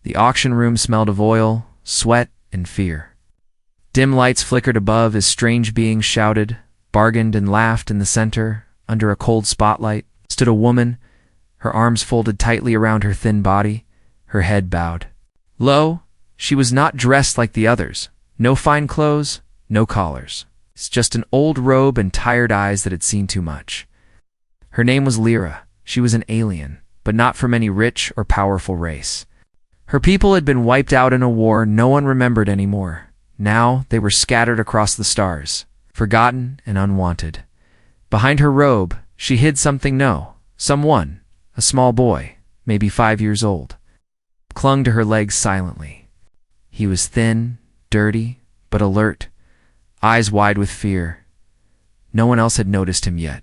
The auction room smelled of oil, sweat, and fear. Dim lights flickered above as strange beings shouted, bargained, and laughed. In the center, under a cold spotlight, stood a woman, her arms folded tightly around her thin body, her head bowed. Lo, she was not dressed like the others. No fine clothes, no collars. It's just an old robe and tired eyes that had seen too much. Her name was Lyra. She was an alien, but not from any rich or powerful race. Her people had been wiped out in a war no one remembered anymore. Now they were scattered across the stars, forgotten and unwanted. Behind her robe, she hid someone, a small boy, maybe 5 years old, clung to her legs silently. He was thin, dirty, but alert, eyes wide with fear. No one else had noticed him yet.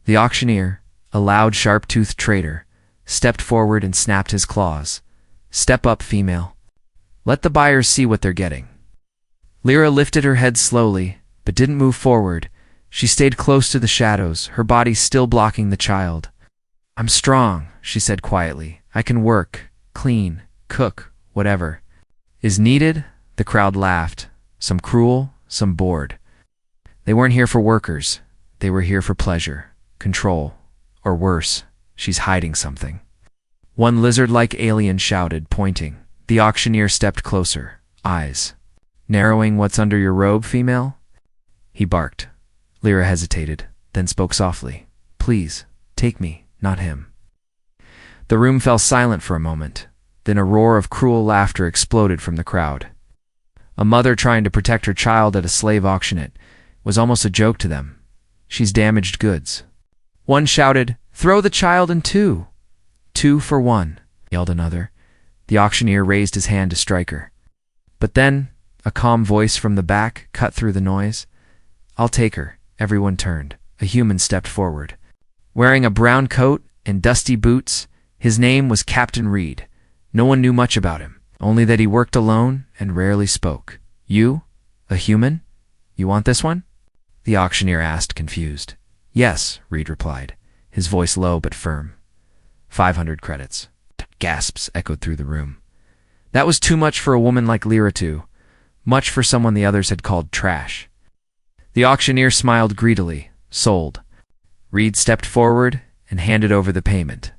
The auctioneer, a loud, sharp-toothed trader, stepped forward and snapped his claws. "Step up, female. Let the buyers see what they're getting." Lyra lifted her head slowly, but didn't move forward. She stayed close to the shadows, her body still blocking the child. "I'm strong," she said quietly. "I can work, clean, cook, whatever is needed." The crowd laughed, some cruel, some bored. They weren't here for workers. They were here for pleasure, control, or worse, she's hiding something. One lizard-like alien shouted, pointing. The auctioneer stepped closer, eyes narrowing. "What's under your robe, female?" he barked. Lyra hesitated, then spoke softly. "Please, take me, not him." The room fell silent for a moment. Then a roar of cruel laughter exploded from the crowd. A mother trying to protect her child at a slave auction. It was almost a joke to them. "She's damaged goods." One shouted, "Throw the child in two." "2 for 1, yelled another. The auctioneer raised his hand to strike her. But then, a calm voice from the back cut through the noise. "I'll take her." Everyone turned. A human stepped forward. Wearing a brown coat and dusty boots, his name was Captain Reed. No one knew much about him, only that he worked alone and rarely spoke. "You? A human? You want this one?" the auctioneer asked, confused. "Yes," Reed replied, his voice low but firm. 500 credits. Gasps echoed through the room. That was too much for a woman like Lyra too. Much for someone the others had called trash. The auctioneer smiled greedily. "Sold." Reed stepped forward and handed over the payment.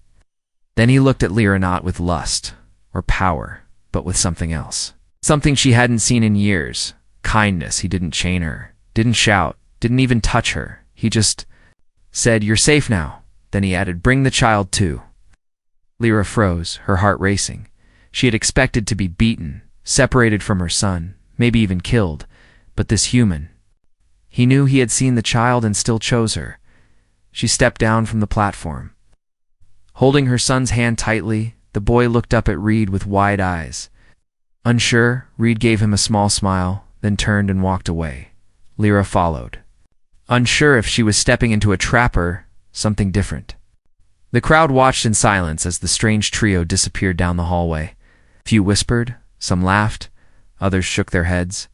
Then he looked at Lyra not with lust or power, but with something else. Something she hadn't seen in years. Kindness. He didn't chain her, didn't shout, didn't even touch her. He just said, "You're safe now." Then he added, "Bring the child too." Lyra froze, her heart racing. She had expected to be beaten, separated from her son, maybe even killed. But this human. He knew he had seen the child and still chose her. She stepped down from the platform. Holding her son's hand tightly, the boy looked up at Reed with wide eyes. Unsure, Reed gave him a small smile, then turned and walked away. Lyra followed. Unsure if she was stepping into a trap or something different. The crowd watched in silence as the strange trio disappeared down the hallway. Few whispered, some laughed, others shook their heads.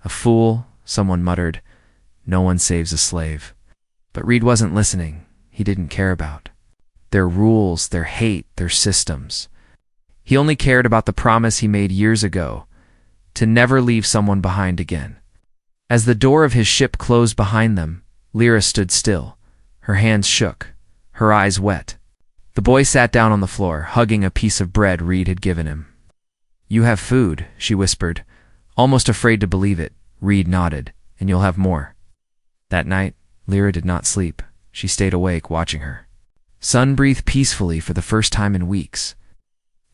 "A fool," someone muttered. "No one saves a slave." But Reed wasn't listening. He didn't care about their rules, their hate, their systems. He only cared about the promise he made years ago, to never leave someone behind again. As the door of his ship closed behind them, Lyra stood still. Her hands shook, her eyes wet. The boy sat down on the floor, hugging a piece of bread Reed had given him. "You have food," she whispered, almost afraid to believe it. Reed nodded. "And you'll have more." That night, Lyra did not sleep. She stayed awake, watching her. Sun breathed peacefully for the first time in weeks.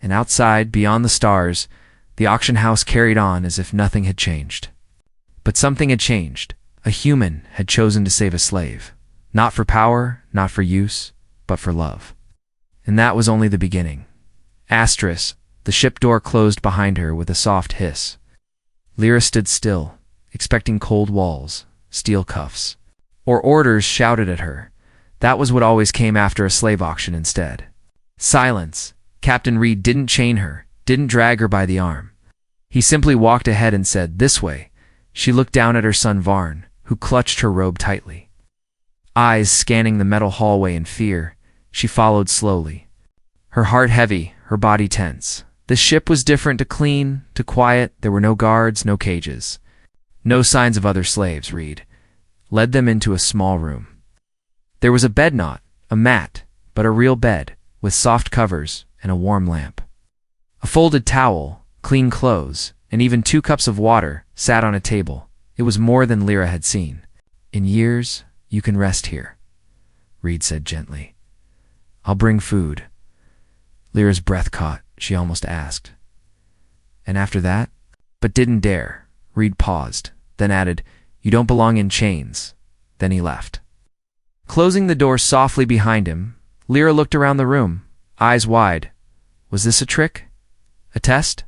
And outside, beyond the stars, the auction house carried on as if nothing had changed. But something had changed. A human had chosen to save a slave. Not for power, not for use, but for love. And that was only the beginning. Asterisk, the ship door closed behind her with a soft hiss. Lyra stood still, expecting cold walls, steel cuffs, or orders shouted at her. That was what always came after a slave auction instead. Silence. Captain Reed didn't chain her, didn't drag her by the arm. He simply walked ahead and said, "This way." She looked down at her son Varn, who clutched her robe tightly. Eyes scanning the metal hallway in fear, she followed slowly. Her heart heavy, her body tense. The ship was different, to clean, to quiet. There were no guards, no cages. No signs of other slaves. Reed led them into a small room. There was a bed, not a mat, but a real bed, with soft covers and a warm lamp. A folded towel, clean clothes, and even 2 cups of water sat on a table. It was more than Lyra had seen. In years, you can rest here, Reed said gently. I'll bring food. Lyra's breath caught. She almost asked. And after that? But didn't dare. Reed paused, then added, You don't belong in chains. Then he left. Closing the door softly behind him, Lyra looked around the room, eyes wide. Was this a trick? A test?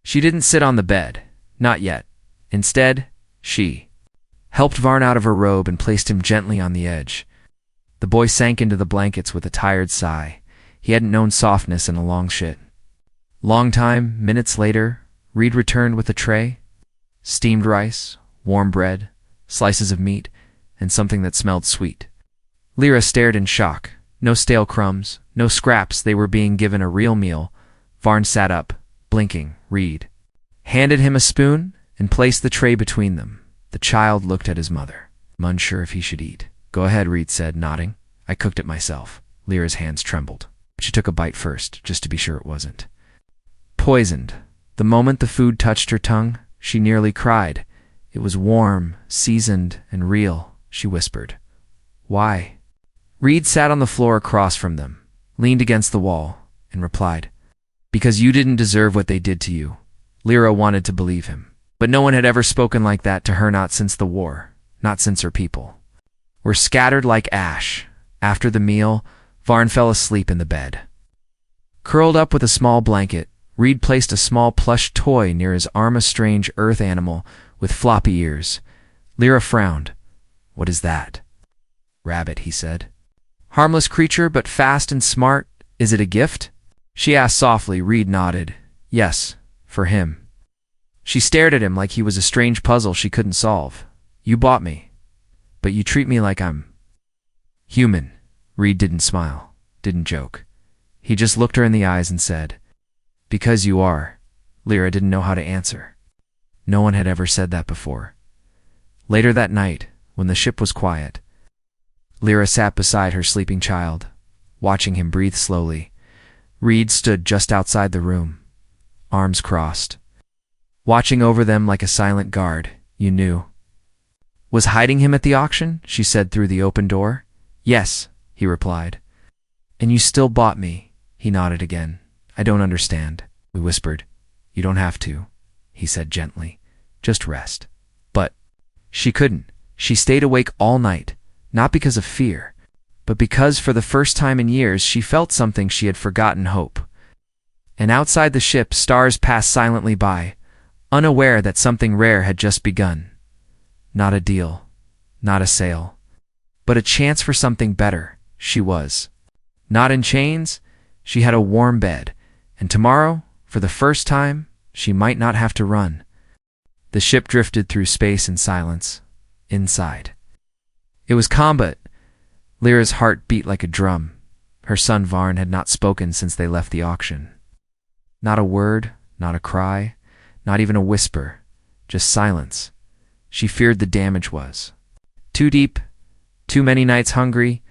She didn't sit on the bed. Not yet. Instead, she helped Varn out of her robe and placed him gently on the edge. The boy sank into the blankets with a tired sigh. He hadn't known softness in a long shit. Long time, minutes later, Reed returned with a tray. Steamed rice, warm bread, slices of meat, and something that smelled sweet. Lyra stared in shock. No stale crumbs, no scraps. They were being given a real meal. Varn sat up, blinking. Reed handed him a spoon and placed the tray between them. The child looked at his mother, unsure if he should eat. Go ahead, Reed said, nodding. I cooked it myself. Lyra's hands trembled. She took a bite first, just to be sure it wasn't poisoned. The moment the food touched her tongue, she nearly cried. It was warm, seasoned, and real, she whispered. Why? Reed sat on the floor across from them, leaned against the wall, and replied, Because you didn't deserve what they did to you. Lyra wanted to believe him. But no one had ever spoken like that to her, not since the war, not since her people were scattered like ash. After the meal, Varn fell asleep in the bed. Curled up with a small blanket, Reed placed a small plush toy near his arm, a strange earth animal with floppy ears. Lyra frowned. What is that? Rabbit, he said. Harmless creature, but fast and smart. Is it a gift? She asked softly. Reed nodded. Yes, for him. She stared at him like he was a strange puzzle she couldn't solve. You bought me, but you treat me like I'm human. Reed didn't smile, didn't joke. He just looked her in the eyes and said, Because you are. Lyra didn't know how to answer. No one had ever said that before. Later that night, when the ship was quiet, Lyra sat beside her sleeping child, watching him breathe slowly. Reed stood just outside the room, arms crossed, watching over them like a silent guard. You knew. Was hiding him at the auction? She said through the open door. Yes, he replied. And you still bought me? He nodded again. I don't understand, we whispered. You don't have to, he said gently. Just rest. But she couldn't. She stayed awake all night, not because of fear, but because for the first time in years she felt something she had forgotten: hope. And outside the ship, stars passed silently by, unaware that something rare had just begun. Not a deal, not a sale, but a chance for something better. She was not in chains. She had a warm bed, and tomorrow, for the first time, she might not have to run. The ship drifted through space in silence. Inside, it was calm, but Lyra's heart beat like a drum. Her son Varn had not spoken since they left the auction. Not a word, not a cry, not even a whisper, just silence. She feared the damage was too deep, too many nights hungry,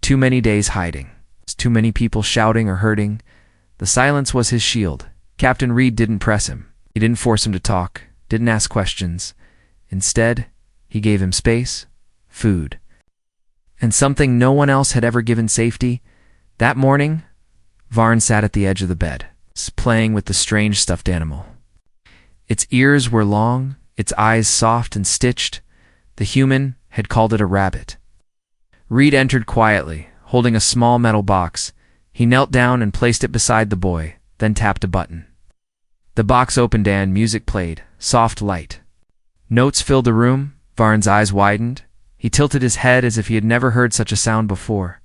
too many days hiding, too many people shouting or hurting. The silence was his shield. Captain Reed didn't press him. He didn't force him to talk, didn't ask questions. Instead, he gave him space, food, and something no one else had ever given: safety. That morning, Varn sat at the edge of the bed, playing with the strange stuffed animal. Its ears were long, its eyes soft and stitched. The human had called it a rabbit. Reed entered quietly, holding a small metal box. He knelt down and placed it beside the boy, then tapped a button. The box opened and music played, soft light. Notes filled the room. Varn's eyes widened. He tilted his head as if he had never heard such a sound before.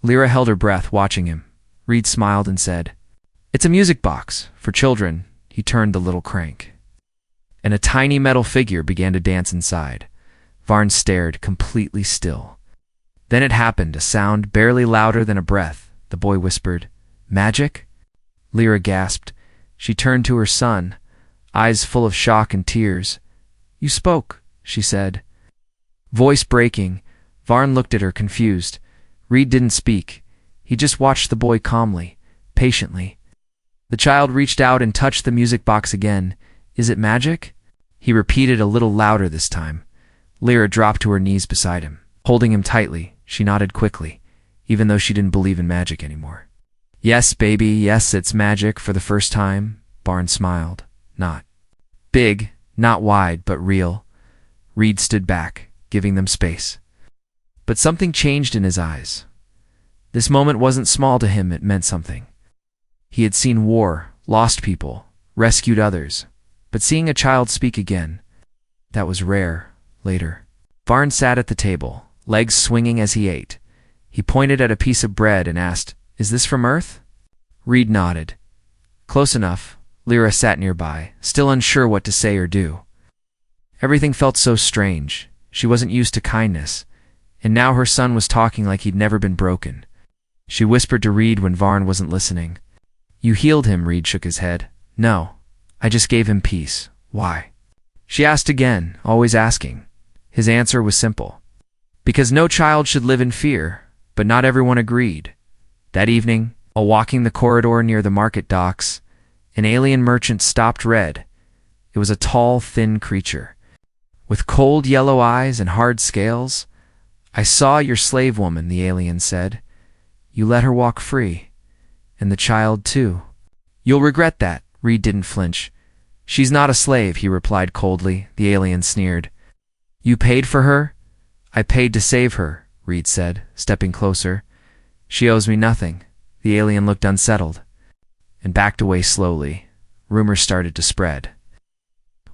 Lyra held her breath, watching him. Reed smiled and said, It's a music box for children. He turned the little crank, and a tiny metal figure began to dance inside. Varn stared, completely still. Then it happened, a sound barely louder than a breath. The boy whispered, Magic? Lyra gasped. She turned to her son, eyes full of shock and tears. "You spoke," she said. Voice breaking, Varn looked at her confused. Reed didn't speak. He just watched the boy calmly, patiently. The child reached out and touched the music box again. "Is it magic?" He repeated a little louder this time. Lyra dropped to her knees beside him. Holding him tightly, she nodded quickly, even though she didn't believe in magic anymore. "Yes, baby, yes, it's magic for the first time," Varn smiled. "Not big, not wide, but real." Reed stood back, giving them space. But something changed in his eyes. This moment wasn't small to him, it meant something. He had seen war, lost people, rescued others, but seeing a child speak again, that was rare. Later, Varn sat at the table, legs swinging as he ate. He pointed at a piece of bread and asked, "Is this from Earth?" Reed nodded. Close enough. Lyra sat nearby, still unsure what to say or do. Everything felt so strange. She wasn't used to kindness, and now her son was talking like he'd never been broken. She whispered to Reed when Varn wasn't listening. "You healed him," Reed shook his head. "No, I just gave him peace." "Why?" She asked again, always asking. His answer was simple. Because no child should live in fear, but not everyone agreed. That evening, while walking the corridor near the market docks, an alien merchant stopped Red. It was a tall, thin creature, with cold yellow eyes and hard scales. "I saw your slave woman," the alien said. "You let her walk free. And the child, too." "You'll regret that." Reed didn't flinch. "She's not a slave," he replied coldly. The alien sneered. "You paid for her?" "I paid to save her," Reed said, stepping closer. "She owes me nothing." The alien looked unsettled and backed away slowly. Rumors started to spread.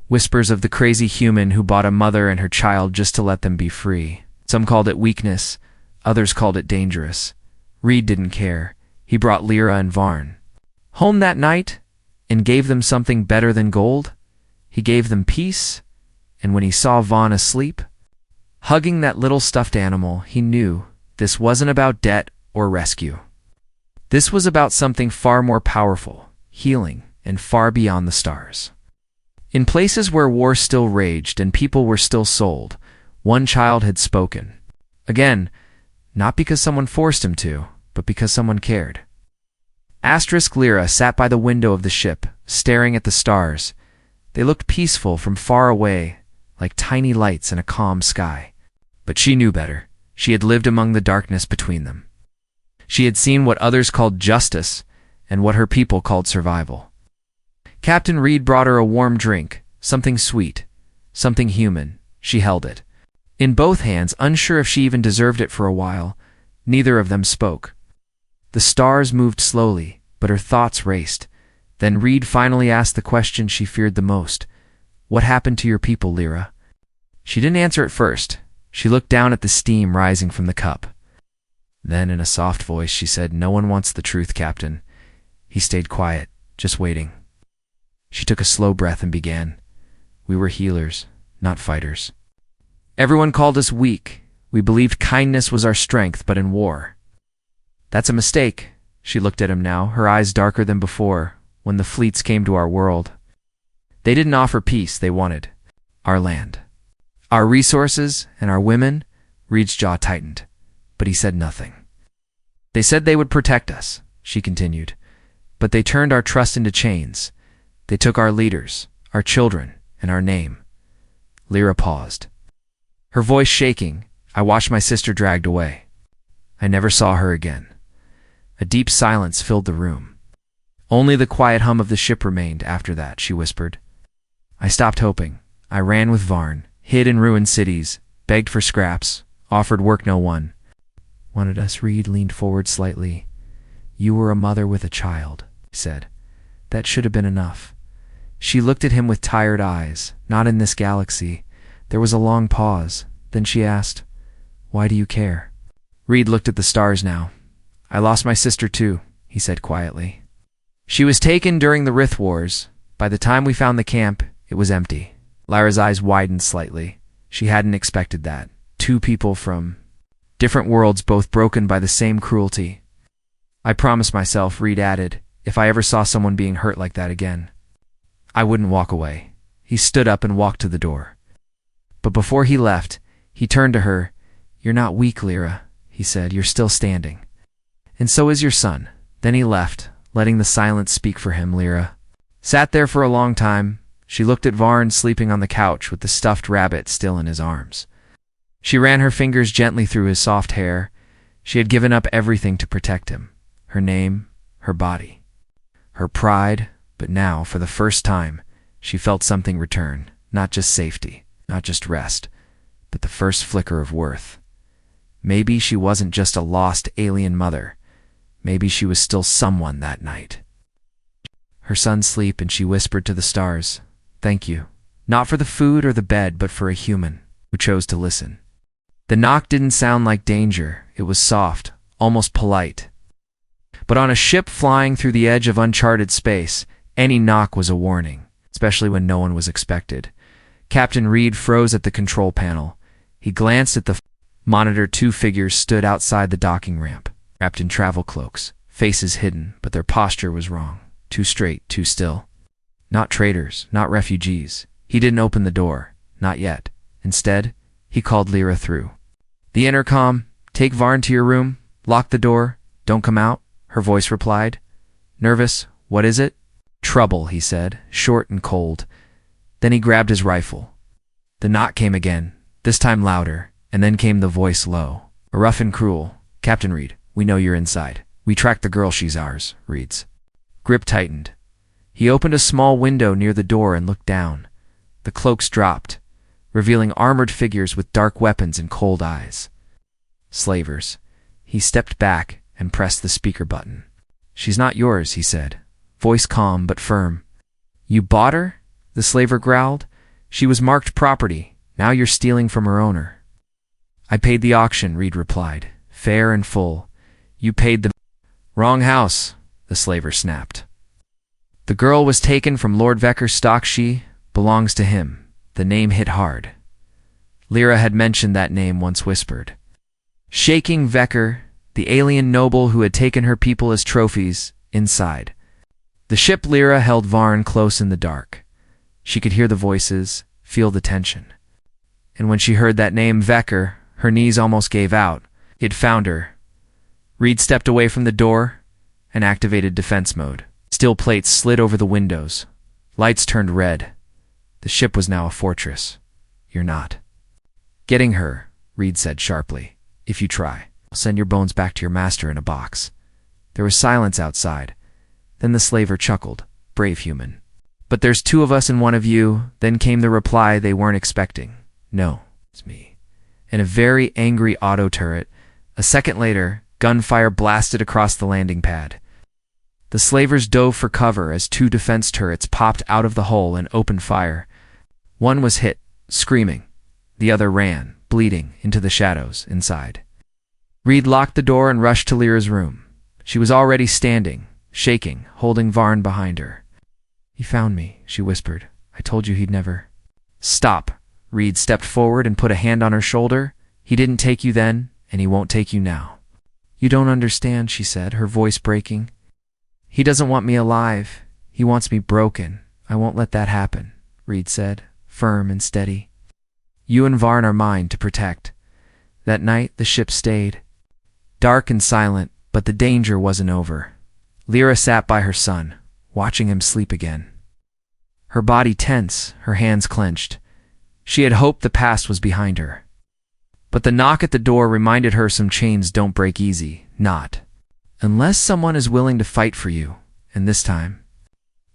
Whispers of the crazy human who bought a mother and her child just to let them be free. Some called it weakness, others called it dangerous. Reed didn't care. He brought Lyra and Varn home that night and gave them something better than gold. He gave them peace, and when he saw Vaughn asleep, hugging that little stuffed animal, he knew this wasn't about debt or rescue. This was about something far more powerful, healing, and far beyond the stars. In places where war still raged and people were still sold, one child had spoken. Again, not because someone forced him to, but because someone cared. Lyra sat by the window of the ship, staring at the stars. They looked peaceful from far away, like tiny lights in a calm sky. But she knew better. She had lived among the darkness between them. She had seen what others called justice and what her people called survival. Captain Reed brought her a warm drink, something sweet, something human. She held it in both hands, unsure if she even deserved it. For a while, neither of them spoke. The stars moved slowly, but her thoughts raced. Then Reed finally asked the question she feared the most. "What happened to your people, Lyra?" She didn't answer at first. She looked down at the steam rising from the cup. Then, in a soft voice, she said, "No one wants the truth, Captain." He stayed quiet, just waiting. She took a slow breath and began. "We were healers, not fighters. Everyone called us weak. We believed kindness was our strength, but in war. That's a mistake." She looked at him now, her eyes darker than before, when the fleets came to our world. They didn't offer peace, they wanted our land, our resources, and our women. Reed's jaw tightened, but he said nothing. "They said they would protect us," she continued, "but they turned our trust into chains. They took our leaders, our children, and our name." Lyra paused, her voice shaking. "I watched my sister dragged away. I never saw her again." A deep silence filled the room. Only the quiet hum of the ship remained after that, she whispered. "I stopped hoping. I ran with Varn, hid in ruined cities, begged for scraps, offered work no one wanted us." Reed leaned forward slightly. "You were a mother with a child," he said. "That should have been enough." She looked at him with tired eyes. "Not in this galaxy." There was a long pause. Then she asked, "Why do you care?" Reed looked at the stars now. "I lost my sister too," he said quietly. "She was taken during the Rith Wars. By the time we found the camp, it was empty." Lyra's eyes widened slightly. She hadn't expected that. Two people from different worlds, both broken by the same cruelty. "I promised myself," Reed added, if I ever saw someone being hurt like that again, I wouldn't walk away. He stood up and walked to the door. But before he left, he turned to her. You're not weak, Lyra, he said. You're still standing. And so is your son. Then he left, letting the silence speak for him. Lyra sat there for a long time. She looked at Varn sleeping on the couch with the stuffed rabbit still in his arms. She ran her fingers gently through his soft hair. She had given up everything to protect him. Her name, her body, her pride, but now, for the first time, she felt something return. Not just safety, not just rest, but the first flicker of worth. Maybe she wasn't just a lost alien mother. Maybe she was still someone that night. Her son sleep, and she whispered to the stars, "Thank you. Not for the food or the bed, but for a human who chose to listen." The knock didn't sound like danger. It was soft, almost polite. But on a ship flying through the edge of uncharted space, any knock was a warning, especially when no one was expected. Captain Reed froze at the control panel. He glanced at the monitor. Two figures stood outside the docking ramp, wrapped in travel cloaks, faces hidden, but their posture was wrong. Too straight, too still. Not traitors, not refugees. He didn't open the door. Not yet. Instead, he called Lyra through the intercom. "Take Varn to your room. Lock the door. Don't come out," her voice replied. Nervous. "What is it?" "Trouble," he said, short and cold. Then he grabbed his rifle. The knock came again, this time louder, and then came the voice low. "Rough and cruel. Captain Reed, we know you're inside. We tracked the girl. She's ours." Reed's grip tightened. He opened a small window near the door and looked down. The cloaks dropped, revealing armored figures with dark weapons and cold eyes. Slavers. He stepped back and pressed the speaker button. "She's not yours," he said, voice calm but firm. "You bought her?" the slaver growled. "She was marked property. Now you're stealing from her owner." "I paid the auction," Reed replied, fair and full. "You paid the wrong house," the slaver snapped. "The girl was taken from Lord Vecker's stock. She belongs to him." The name hit hard. Lyra had mentioned that name once, whispered. Shaking Vecker, the alien noble who had taken her people as trophies, inside the ship. Lyra held Varn close in the dark. She could hear the voices, feel the tension. And when she heard that name, Vecker, her knees almost gave out. He'd found her. Reed stepped away from the door and activated defense mode. Steel plates slid over the windows. Lights turned red. The ship was now a fortress. "You're not getting her," Reed said sharply. "If you try, I'll send your bones back to your master in a box." There was silence outside. Then the slaver chuckled. "Brave human. But there's two of us and one of you." Then came the reply they weren't expecting. "No, it's me." In a very angry auto turret. A second later, gunfire blasted across the landing pad. The slavers dove for cover as two defense turrets popped out of the hull and opened fire. One was hit, screaming. The other ran, bleeding, into the shadows inside. Reed locked the door and rushed to Lyra's room. She was already standing, shaking, holding Varn behind her. "He found me," she whispered. "I told you he'd never—" "Stop." Reed stepped forward and put a hand on her shoulder. "He didn't take you then, and he won't take you now." "You don't understand," she said, her voice breaking. "He doesn't want me alive. He wants me broken. I won't let that happen," Reed said, firm and steady. "You and Varn are mine to protect." That night the ship stayed, dark and silent, but the danger wasn't over. Lyra sat by her son, watching him sleep again. Her body tense, her hands clenched. She had hoped the past was behind her. But the knock at the door reminded her some chains don't break easy, not unless someone is willing to fight for you. And this time,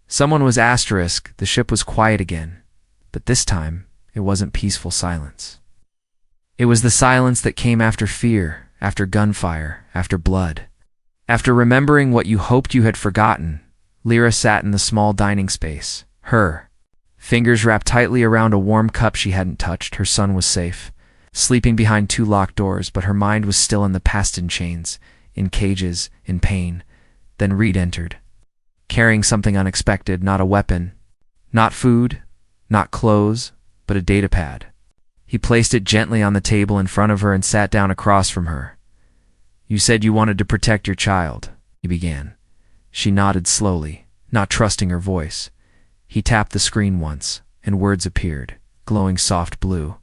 someone was asterisk. The ship was quiet again, but this time it wasn't peaceful silence. It was the silence that came after fear, after gunfire, after blood. After remembering what you hoped you had forgotten, Lyra sat in the small dining space. Her fingers wrapped tightly around a warm cup she hadn't touched. Her son was safe, sleeping behind two locked doors, but her mind was still in the past, in chains, in cages, in pain. Then Reed entered, carrying something unexpected. Not a weapon, not food, not clothes, but a datapad. He placed it gently on the table in front of her and sat down across from her. "You said you wanted to protect your child," he began. She nodded slowly, not trusting her voice. He tapped the screen once, and words appeared, glowing soft blue.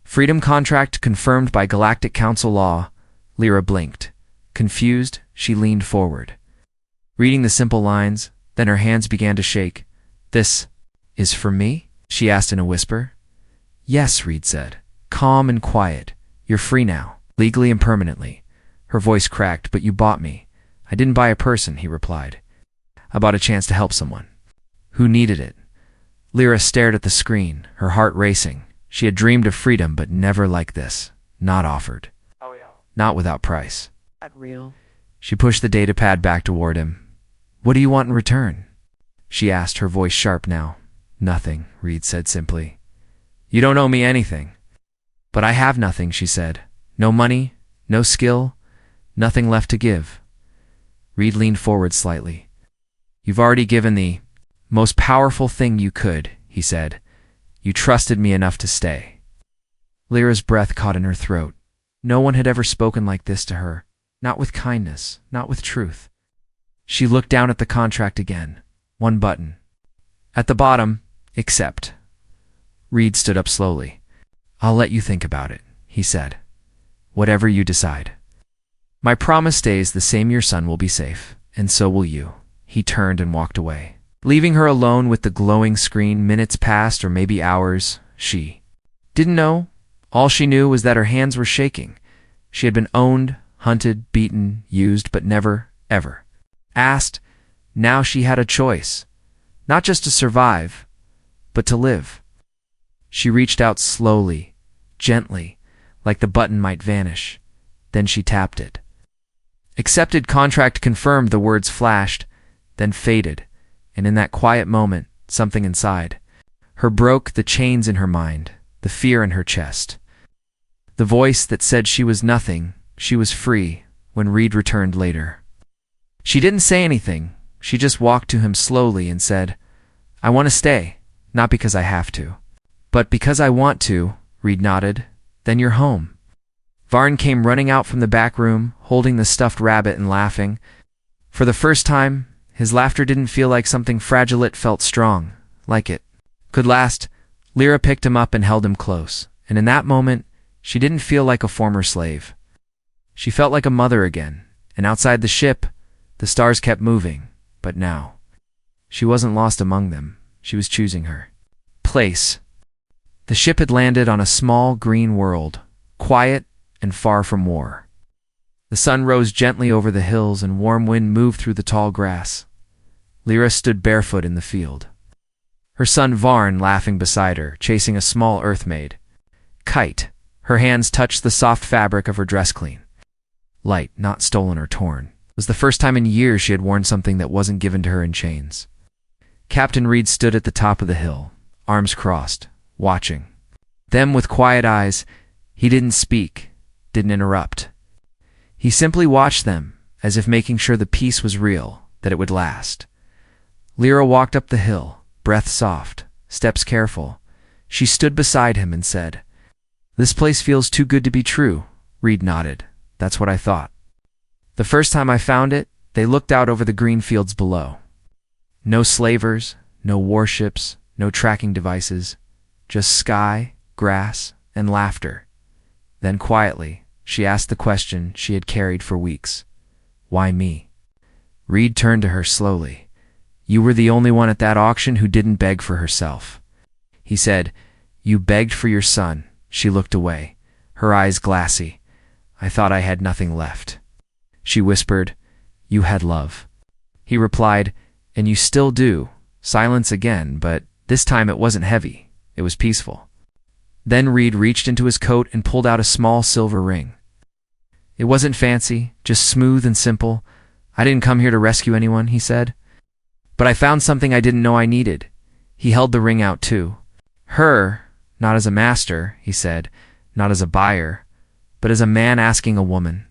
Freedom contract confirmed by Galactic Council law. Lyra blinked. Confused, she leaned forward. Reading the simple lines, then her hands began to shake. "This is for me?" she asked in a whisper. "Yes," Reed said, calm and quiet. "You're free now, legally and permanently." Her voice cracked. "But you bought me." "I didn't buy a person," he replied. "I bought a chance to help someone who needed it." Lyra stared at the screen, her heart racing. She had dreamed of freedom, but never like this. Not offered. Oh, yeah. Not without price. Not real. She pushed the datapad back toward him. "What do you want in return?" she asked, her voice sharp now. "Nothing," Reed said simply. "You don't owe me anything." "But I have nothing," she said. "No money, no skill, nothing left to give." Reed leaned forward slightly. "You've already given the most powerful thing you could," he said. "You trusted me enough to stay." Lyra's breath caught in her throat. No one had ever spoken like this to her. Not with kindness, not with truth. She looked down at the contract again. One button. At the bottom, accept. Reed stood up slowly. "I'll let you think about it," he said. "Whatever you decide. My promise stays the same. Your son will be safe, and so will you." He turned and walked away, leaving her alone with the glowing screen. Minutes passed, or maybe hours. She didn't know. All she knew was that her hands were shaking. She had been owned, hunted, beaten, used, but never, ever asked. Now she had a choice. Not just to survive, but to live. She reached out slowly, gently, like the button might vanish. Then she tapped it. Accepted contract confirmed, the words flashed, then faded, and in that quiet moment, something inside her broke, the chains in her mind, the fear in her chest. The voice that said she was nothing, she was free, when Reed returned later. She didn't say anything. She just walked to him slowly and said, "I want to stay, not because I have to, but because I want to." Reed nodded. "Then you're home." Varn came running out from the back room, holding the stuffed rabbit and laughing. For the first time, his laughter didn't feel like something fragile. It felt strong, like it could last. Lyra picked him up and held him close, and in that moment, she didn't feel like a former slave. She felt like a mother again, and outside the ship, the stars kept moving, but now, she wasn't lost among them. She was choosing her place. The ship had landed on a small green world, quiet and far from war. The sun rose gently over the hills and warm wind moved through the tall grass. Lyra stood barefoot in the field. Her son Varn laughing beside her, chasing a small earth-made kite. Her hands touched the soft fabric of her dress clean. Light, not stolen or torn. It was the first time in years she had worn something that wasn't given to her in chains. Captain Reed stood at the top of the hill, arms crossed, watching them with quiet eyes. He didn't speak, didn't interrupt. He simply watched them, as if making sure the peace was real, that it would last. Lyra walked up the hill, breath soft, steps careful. She stood beside him and said, "This place feels too good to be true." Reed nodded. "That's what I thought. The first time I found it, they looked out over the green fields below. No slavers, no warships, no tracking devices, just sky, grass, and laughter." Then quietly, she asked the question she had carried for weeks. "Why me?" Reed turned to her slowly. "You were the only one at that auction who didn't beg for herself." He said, "You begged for your son." She looked away, her eyes glassy. "I thought I had nothing left." She whispered, "You had love." He replied, "And you still do." Silence again, but this time it wasn't heavy. It was peaceful. Then Reed reached into his coat and pulled out a small silver ring. It wasn't fancy, just smooth and simple. "I didn't come here to rescue anyone," he said. "But I found something I didn't know I needed." He held the ring out too. "Her, not as a master," he said, "not as a buyer, but as a man asking a woman."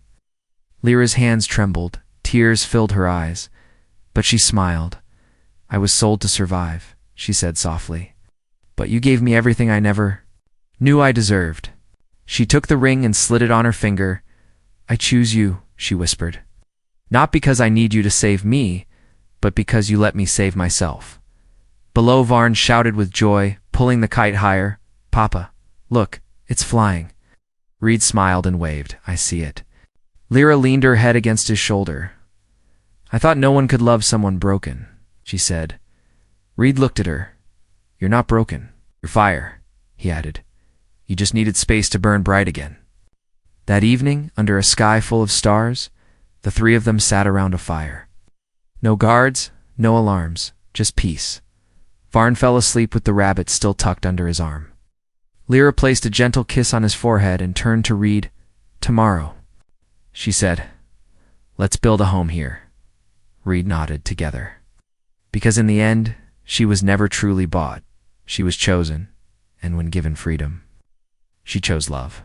Lyra's hands trembled, tears filled her eyes, but she smiled. "I was sold to survive," she said softly. "But you gave me everything I never knew I deserved." She took the ring and slid it on her finger. "I choose you," she whispered. "Not because I need you to save me, but because you let me save myself." Below, Varn shouted with joy, pulling the kite higher. "Papa, look, it's flying." Reed smiled and waved. "I see it." Lyra leaned her head against his shoulder. "I thought no one could love someone broken," she said. Reed looked at her. "You're not broken. You're fire," he added. "You just needed space to burn bright again." That evening, under a sky full of stars, the three of them sat around a fire. No guards, no alarms, just peace. Varn fell asleep with the rabbit still tucked under his arm. Lyra placed a gentle kiss on his forehead and turned to Reed. "Tomorrow," she said, "let's build a home here." Reed nodded together. Because in the end, she was never truly bought. She was chosen, and when given freedom, she chose love.